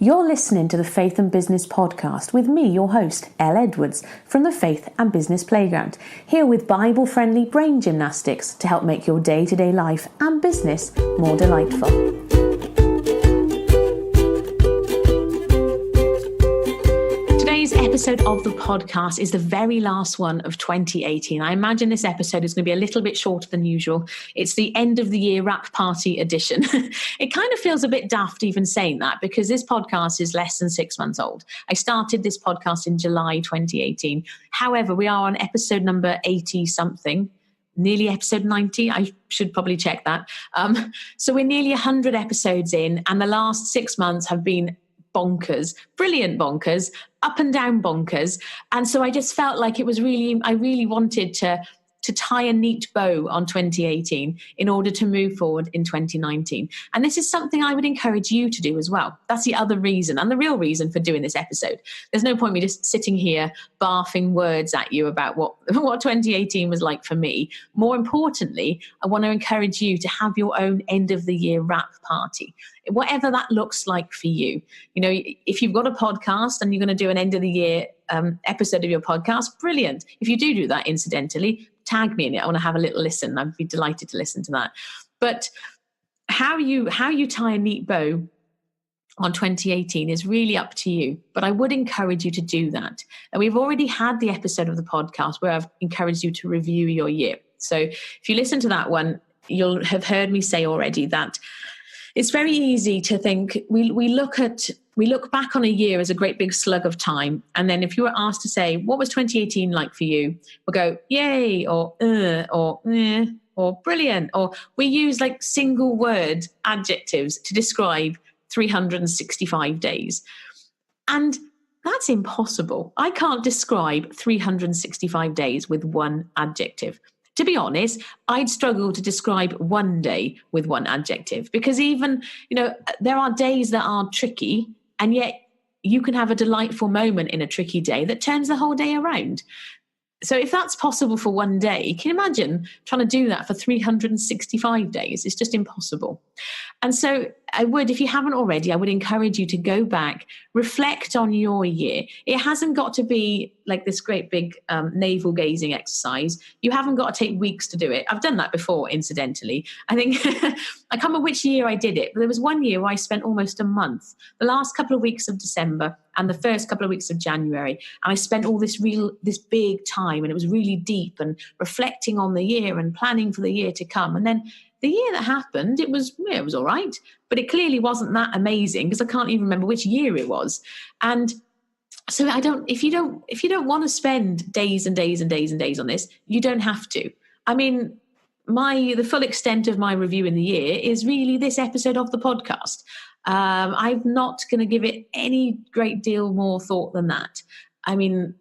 You're listening to the Faith and Business Podcast with me, your host, Elle Edwards, from the Faith and Business Playground, here with Bible-friendly brain gymnastics to help make your day-to-day life and business more delightful. Today's episode of the podcast is the very last one of 2018. I imagine this episode is going to be a little bit shorter than usual. It's the end of the year wrap party edition. It kind of feels a bit daft even saying that because this podcast is less than 6 months old. I started this podcast in July 2018. However, we are on episode number 80 something. Nearly episode 90. I should probably check that. So we're nearly 100 episodes in, and the last 6 months have been bonkers, brilliant bonkers, up and down bonkers. And so I just felt like it was I really wanted to tie a neat bow on 2018 in order to move forward in 2019. And this is something I would encourage you to do as well. That's the other reason and the real reason for doing this episode. There's no point me just sitting here barfing words at you about what 2018 was like for me. More importantly, I want to encourage you to have your own end of the year wrap party, whatever that looks like for you. You know, if you've got a podcast and you're going to do an end of the year episode of your podcast, brilliant. If you do that, incidentally, tag me in it. I want to have a little listen. I'd be delighted to listen to that. But how you tie a neat bow on 2018 is really up to you. But I would encourage you to do that. And we've already had the episode of the podcast where I've encouraged you to review your year. So if you listen to that one, you'll have heard me say already that it's very easy to think we look back on a year as a great big slug of time. And then if you were asked to say, what was 2018 like for you? We'll go, yay, or brilliant. Or we use like single word adjectives to describe 365 days. And that's impossible. I can't describe 365 days with one adjective. To be honest, I'd struggle to describe one day with one adjective because even, there are days that are tricky, and yet you can have a delightful moment in a tricky day that turns the whole day around. So if that's possible for one day, can you imagine trying to do that for 365 days? It's just impossible. And so if you haven't already, I would encourage you to go back, reflect on your year. It hasn't got to be like this great big navel gazing exercise. You haven't got to take weeks to do it. I've done that before, incidentally. I think, I can't remember which year I did it, but there was one year where I spent almost a month, the last couple of weeks of December and the first couple of weeks of January. And I spent all this big time, and it was really deep and reflecting on the year and planning for the year to come. And then the year that happened, it was all right, but it clearly wasn't that amazing because I can't even remember which year it was. And so if you don't want to spend days and days and days and days on this, you don't have to. I mean, the full extent of my review in the year is really this episode of the podcast. I'm not going to give it any great deal more thought than that. I mean,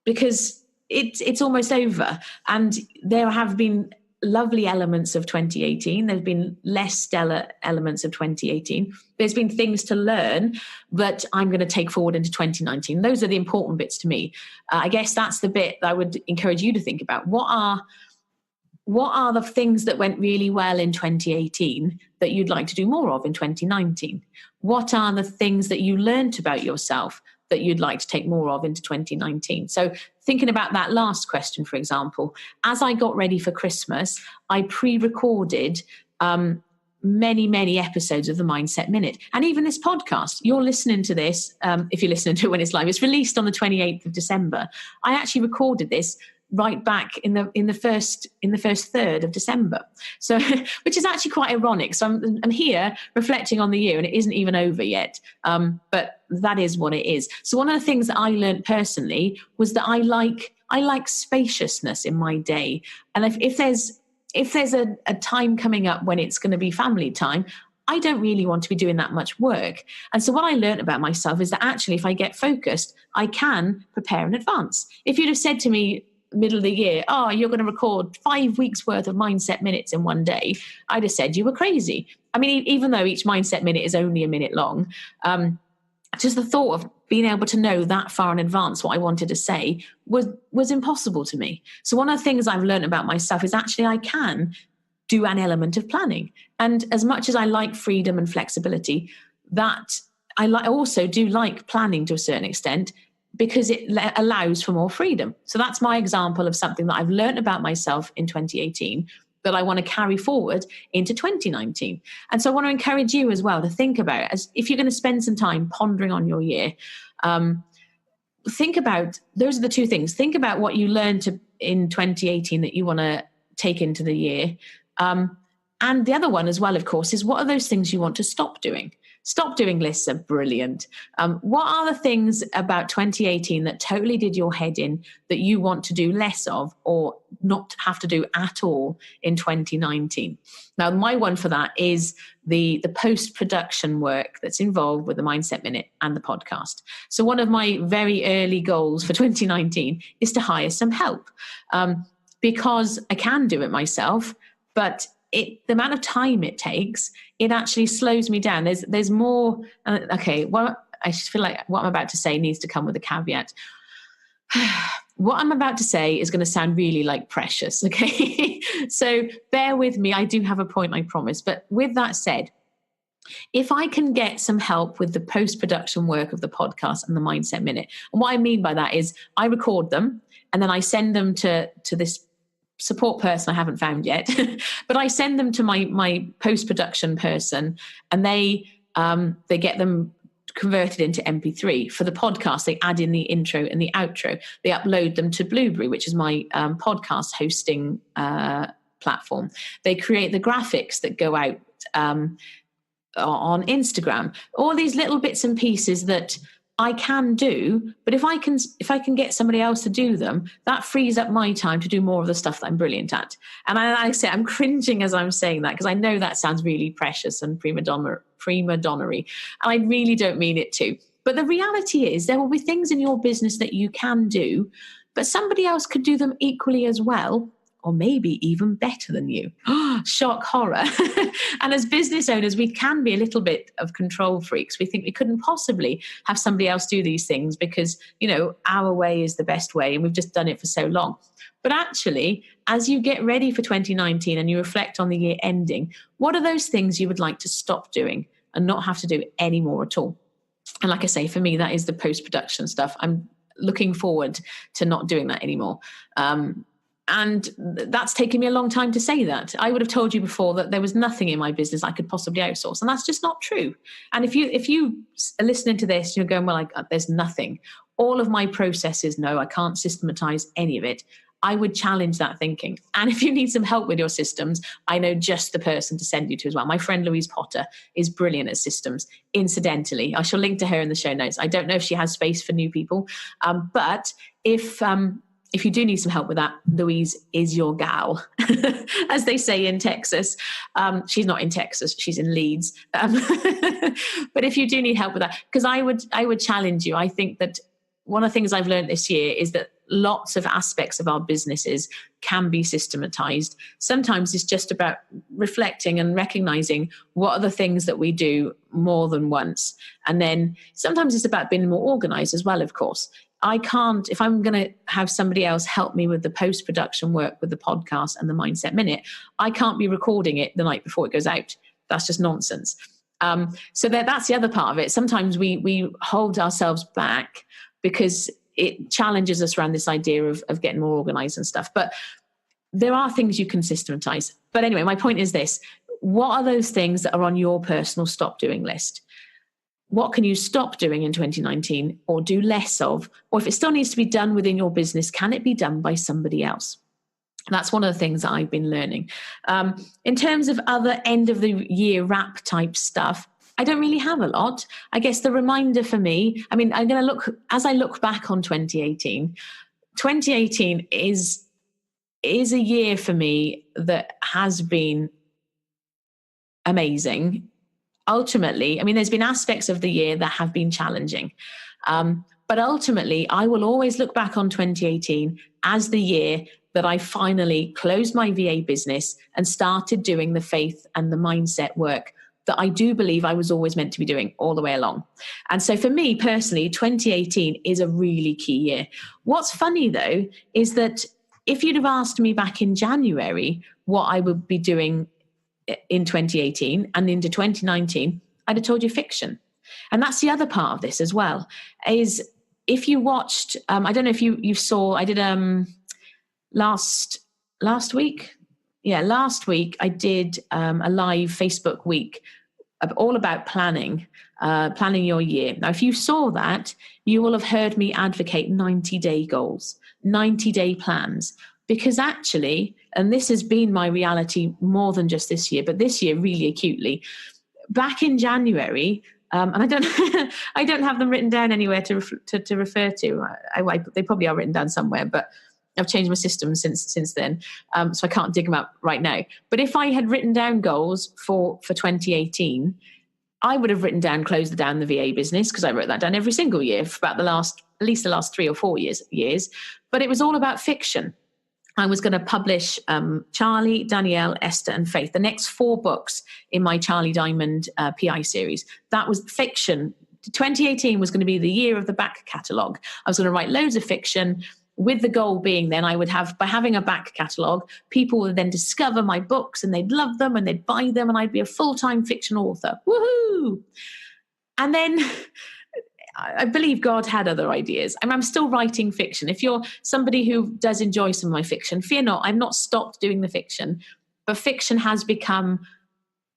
because it's almost over, and there have been lovely elements of 2018. There's been less stellar elements of 2018. There's been things to learn, but I'm going to take forward into 2019. Those are the important bits to me. I guess that's the bit that I would encourage you to think about. What are the things that went really well in 2018 that you'd like to do more of in 2019? What are the things that you learned about yourself that you'd like to take more of into 2019? So thinking about that last question, for example, as I got ready for Christmas, I pre-recorded many, many episodes of the Mindset Minute. And even this podcast, you're listening to this, if you're listening to it when it's live, it's released on the 28th of December. I actually recorded this right back in the first third of December. So, which is actually quite ironic. So I'm here reflecting on the year, and it isn't even over yet. But that is what it is. So one of the things that I learned personally was that I like spaciousness in my day. And if there's a time coming up when it's going to be family time, I don't really want to be doing that much work. And so what I learned about myself is that actually, if I get focused, I can prepare in advance. If you'd have said to me middle of the year, you're going to record 5 weeks worth of Mindset Minutes in one day, I'd have said you were crazy. I mean, even though each Mindset Minute is only a minute long, just the thought of being able to know that far in advance what I wanted to say was impossible to me. So one of the things I've learned about myself is actually I can do an element of planning. And as much as I like freedom and flexibility, that I also do like planning to a certain extent because it allows for more freedom. So that's my example of something that I've learned about myself in 2018 that I want to carry forward into 2019. And so I want to encourage you as well to think about, as if you're going to spend some time pondering on your year, think about, those are the two things. Think about what you learned in 2018 that you want to take into the year. And the other one as well, of course, is what are those things you want to stop doing? Stop doing lists are brilliant. What are the things about 2018 that totally did your head in that you want to do less of or not have to do at all in 2019? Now, my one for that is the post-production work that's involved with the Mindset Minute and the podcast. So one of my very early goals for 2019 is to hire some help, because I can do it myself, but the amount of time it takes, it actually slows me down. There's more. Okay, well, I just feel like what I'm about to say needs to come with a caveat. What I'm about to say is going to sound really like precious, okay? So bear with me. I do have a point, I promise. But with that said, if I can get some help with the post-production work of the podcast and the Mindset Minute, and what I mean by that is I record them and then I send them to this support person I haven't found yet, but I send them to my post-production person, and they get them converted into MP3. For the podcast, they add in the intro and the outro. They upload them to Blueberry, which is my podcast hosting platform. They create the graphics that go out on Instagram. All these little bits and pieces that I can do, but if I can get somebody else to do them, that frees up my time to do more of the stuff that I'm brilliant at. And I say I'm cringing as I'm saying that because I know that sounds really precious and prima donnery, and I really don't mean it to. But the reality is there will be things in your business that you can do, but somebody else could do them equally as well, or maybe even better than you. Shock, horror. And as business owners, we can be a little bit of control freaks. We think we couldn't possibly have somebody else do these things because, our way is the best way and we've just done it for so long. But actually, as you get ready for 2019 and you reflect on the year ending, what are those things you would like to stop doing and not have to do anymore at all? And like I say, for me, that is the post-production stuff. I'm looking forward to not doing that anymore. And that's taken me a long time to say that. I would have told you before that there was nothing in my business I could possibly outsource. And that's just not true. And if you are listening to this, you're going, well, there's nothing. All of my processes, no, I can't systematize any of it. I would challenge that thinking. And if you need some help with your systems, I know just the person to send you to as well. My friend Louise Potter is brilliant at systems. Incidentally, I shall link to her in the show notes. I don't know if she has space for new people, but if you do need some help with that, Louise is your gal, as they say in Texas. She's not in Texas, she's in Leeds. But if you do need help with that, because I would challenge you. I think that one of the things I've learned this year is that lots of aspects of our businesses can be systematized. Sometimes it's just about reflecting and recognizing what are the things that we do more than once. And then sometimes it's about being more organized as well, of course. I can't, if I'm going to have somebody else help me with the post-production work with the podcast and the Mindset Minute, I can't be recording it the night before it goes out. That's just nonsense. So that's the other part of it. Sometimes we hold ourselves back because it challenges us around this idea of getting more organized and stuff. But there are things you can systematize. But anyway, my point is this. What are those things that are on your personal stop doing list? What can you stop doing in 2019 or do less of? Or if it still needs to be done within your business, can it be done by somebody else? That's one of the things that I've been learning. In terms of other end of the year wrap type stuff, I don't really have a lot. I guess the reminder for me, I'm going to as I look back on 2018 is a year for me that has been amazing. Ultimately, there's been aspects of the year that have been challenging. But ultimately, I will always look back on 2018 as the year that I finally closed my VA business and started doing the faith and the mindset work that I do believe I was always meant to be doing all the way along. And so for me personally, 2018 is a really key year. What's funny though, is that if you'd have asked me back in January what I would be doing in 2018 and into 2019, I'd have told you fiction. And that's the other part of this as well, is if you watched, I don't know if you saw, I did last week. Yeah, last week I did a live Facebook week all about planning your year. Now, if you saw that, you will have heard me advocate 90-day goals, 90-day plans, because actually, and this has been my reality more than just this year, but this year really acutely, back in January, and I don't, I don't have them written down anywhere to refer to. They probably are written down somewhere, but I've changed my system since then, so I can't dig them up right now. But if I had written down goals for 2018, I would have written down close down the VA business, because I wrote that down every single year for about at least the last 3 or 4 years. But it was all about fiction. I was going to publish Charlie, Danielle, Esther, and Faith, the next 4 books in my Charlie Diamond PI series. That was fiction. 2018 was going to be the year of the back catalogue. I was going to write loads of fiction, with the goal being then I would have, by having a back catalogue, people would then discover my books and they'd love them and they'd buy them and I'd be a full-time fiction author. Woohoo! And then I believe God had other ideas. I'm still writing fiction. If you're somebody who does enjoy some of my fiction, fear not, I've not stopped doing the fiction, but fiction has become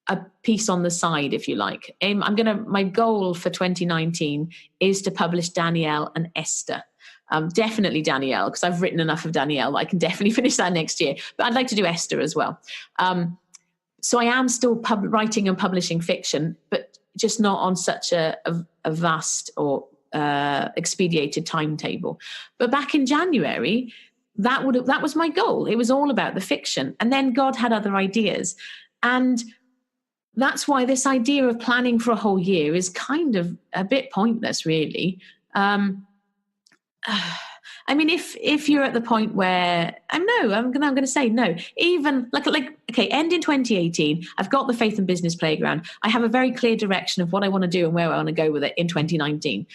a piece on the side, if you like. My goal for 2019 is to publish Danielle and Esther. Definitely Danielle, because I've written enough of Danielle. I can definitely finish that next year. But I'd like to do Esther as well. So I am still writing and publishing fiction, but just not on such a vast or expedited timetable. But back in January, that was my goal. It was all about the fiction. And then God had other ideas. And that's why this idea of planning for a whole year is kind of a bit pointless, really. I mean, if you're at the point where I'm going to say no. Even okay, end in 2018. I've got the Faith and Business Playground. I have a very clear direction of what I want to do and where I want to go with it in 2019.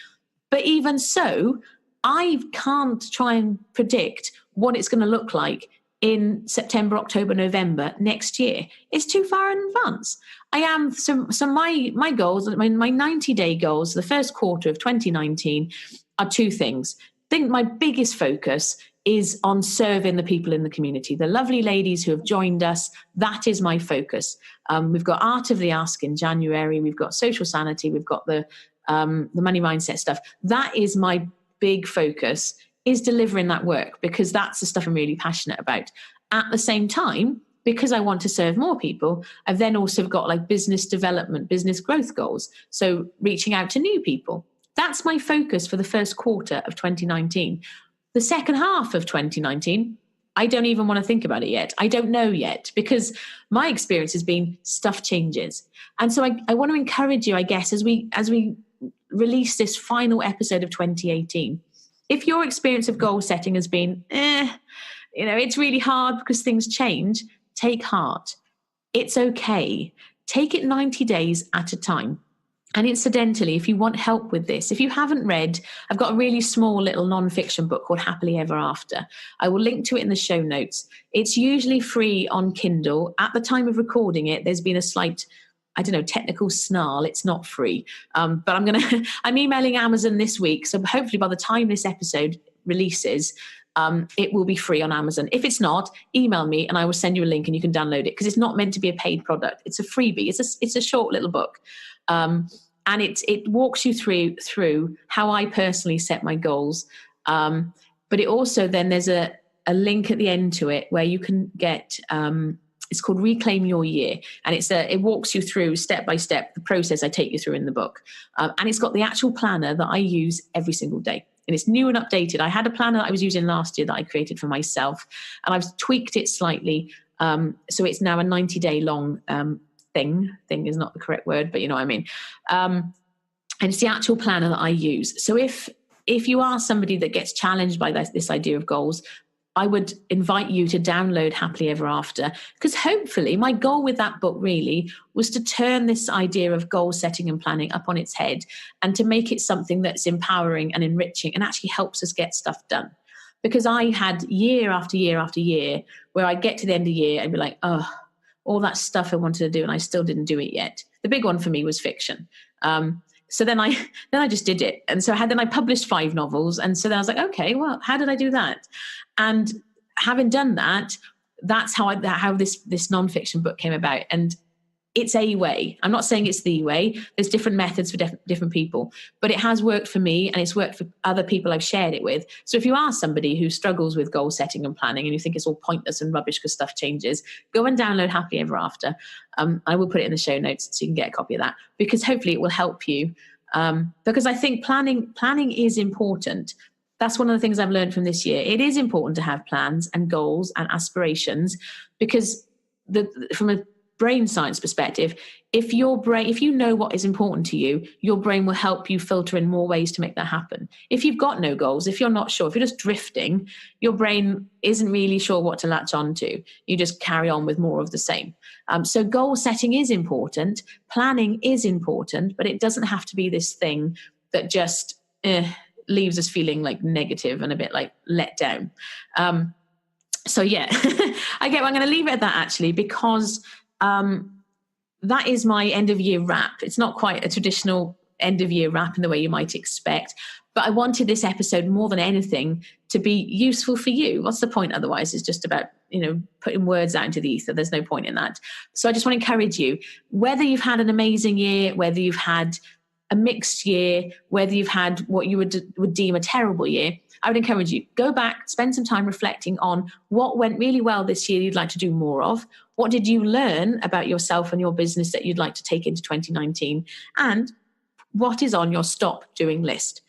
But even so, I can't try and predict what it's going to look like in September, October, November next year. It's too far in advance. My goals, my 90-day goals, the first quarter of 2019 are 2 things. I think my biggest focus is on serving the people in the community, the lovely ladies who have joined us. That is my focus. We've got Art of the Ask in January. We've got Social Sanity. We've got the money mindset stuff. That is my big focus, is delivering that work, because that's the stuff I'm really passionate about. At the same time, because I want to serve more people, I've then also got business development, business growth goals. So reaching out to new people. That's my focus for the first quarter of 2019. The second half of 2019, I don't even want to think about it yet. I don't know yet, because my experience has been stuff changes. And so I want to encourage you, I guess, as we release this final episode of 2018, if your experience of goal setting has been, it's really hard because things change, take heart. It's okay. Take it 90 days at a time. And incidentally, if you want help with this, if you haven't read, I've got a really small little non-fiction book called Happily Ever After. I will link to it in the show notes. It's usually free on Kindle. At the time of recording it, there's been a slight, technical snarl. It's not free. But I'm emailing Amazon this week. So hopefully by the time this episode releases, it will be free on Amazon. If it's not, email me and I will send you a link and you can download it, because it's not meant to be a paid product. It's a freebie. It's a short little book. And it walks you through how I personally set my goals. But it also, then there's a link at the end to it where you can get, it's called Reclaim Your Year. And it walks you through step by step the process I take you through in the book. And it's got the actual planner that I use every single day. And it's new and updated. I had a planner that I was using last year that I created for myself, and I've tweaked it slightly. So it's now a 90-day long thing is not the correct word, but you know what I mean. And it's the actual planner that I use. So if you are somebody that gets challenged by this idea of goals, I would invite you to download Happily Ever After, because hopefully my goal with that book really was to turn this idea of goal setting and planning up on its head, and to make it something that's empowering and enriching and actually helps us get stuff done. Because I had year after year after year where I'd get to the end of the year and be like, oh, all that stuff I wanted to do and I still didn't do it yet. The big one for me was fiction. So then I just did it. And so I published 5 novels. And so then I was like, okay, well, how did I do that? And having done that, that's how this nonfiction book came about. And it's a way. I'm not saying it's the way. There's different methods for different people, but it has worked for me and it's worked for other people I've shared it with. So if you are somebody who struggles with goal setting and planning and you think it's all pointless and rubbish because stuff changes, go and download Happily Ever After. I will put it in the show notes so you can get a copy of that, because hopefully it will help you. Because I think planning is important. That's one of the things I've learned from this year. It is important to have plans and goals and aspirations, because from a brain science perspective, if you know what is important to you, your brain will help you filter in more ways to make that happen. If you've got no goals, if you're not sure, if you're just drifting, your brain isn't really sure what to latch on to. You just carry on with more of the same. So goal setting is important, planning is important, but it doesn't have to be this thing that just leaves us feeling like negative and a bit like let down. So yeah, I'm going to leave it at that actually, because that is my end of year wrap. It's not quite a traditional end of year wrap in the way you might expect, but I wanted this episode more than anything to be useful for you. What's the point otherwise? It's just about, putting words out into the ether. There's no point in that. So I just want to encourage you, whether you've had an amazing year, whether you've had a mixed year, whether you've had what you would deem a terrible year, I would encourage you, go back, spend some time reflecting on what went really well this year you'd like to do more of. What did you learn about yourself and your business that you'd like to take into 2019? And what is on your stop doing list?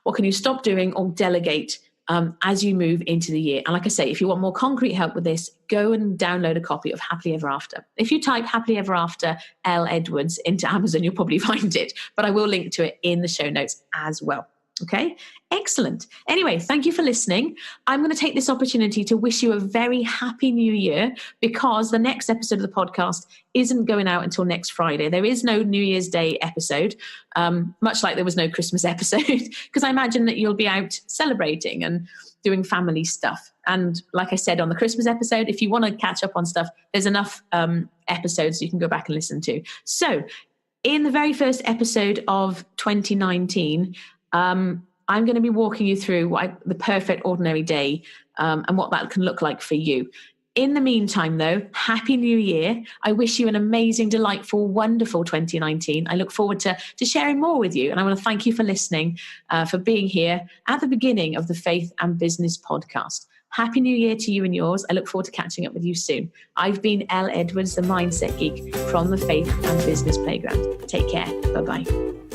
What can you stop doing or delegate as you move into the year? And like I say, if you want more concrete help with this, go and download a copy of Happily Ever After. If you type Happily Ever After L. Edwards into Amazon, you'll probably find it, but I will link to it in the show notes as well. Okay, excellent. Anyway, thank you for listening. I'm going to take this opportunity to wish you a very happy new year, because the next episode of the podcast isn't going out until next Friday. There is no New Year's Day episode, much like there was no Christmas episode, because I imagine that you'll be out celebrating and doing family stuff. And like I said on the Christmas episode, if you want to catch up on stuff, there's enough episodes you can go back and listen to. So in the very first episode of 2019, I'm going to be walking you through the perfect ordinary day and what that can look like for you. In the meantime, though, Happy New Year. I wish you an amazing, delightful, wonderful 2019. I look forward to sharing more with you. And I want to thank you for listening, for being here at the beginning of the Faith and Business podcast. Happy New Year to you and yours. I look forward to catching up with you soon. I've been Elle Edwards, the Mindset Geek from the Faith and Business Playground. Take care. Bye-bye.